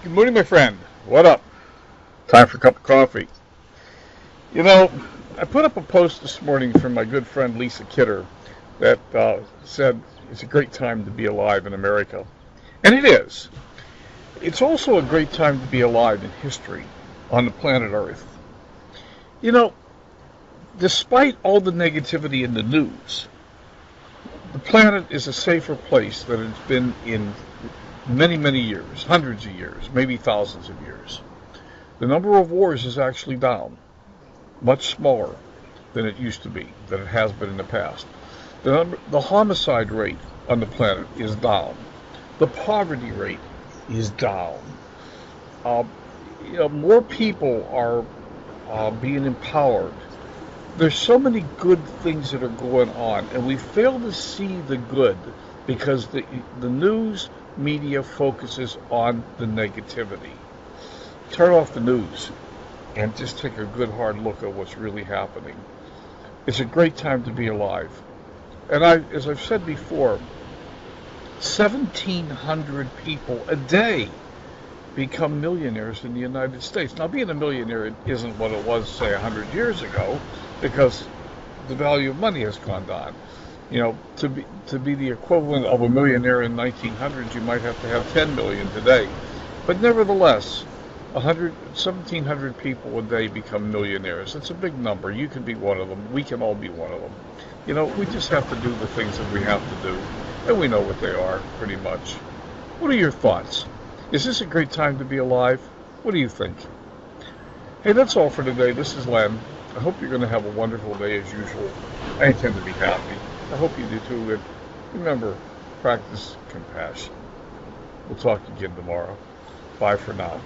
Good morning, my friend. What up? Time for a cup of coffee. You know, I put up a post this morning from my good friend LisaKitter that said it's a great time to be alive in America. And it is. It's also a great time to be alive in history on the planet Earth. You know, despite all the negativity in the news, the planet is a safer place than it's been in many, many years, hundreds of years, maybe thousands of years. The number of wars is actually down, much smaller than it used to be, than it has been in the past. The homicide rate on the planet is down. The poverty rate is down. Uh, More people are being empowered. There's so many good things that are going on, and we fail to see the good because the news media focuses on the negativity. Turn off the news and just take a good hard look at what's really happening. It's a great time to be alive. And as I've said before, 1,700 people a day become millionaires in the United States. Now, being a millionaire isn't what it was, say, 100 years ago, because the value of money has gone down. To be the equivalent of a millionaire in 1900s, you might have to have 10 million today. But nevertheless, 1,700 people a day become millionaires. It's a big number. You can be one of them. We can all be one of them. We just have to do the things that we have to do, and we know what they are, pretty much. What are your thoughts? Is this a great time to be alive? What do you think? Hey, that's all for today. This is Len. I hope you're going to have a wonderful day as usual. I intend to be happy. I hope you do too. And remember, practice compassion. We'll talk again tomorrow. Bye for now.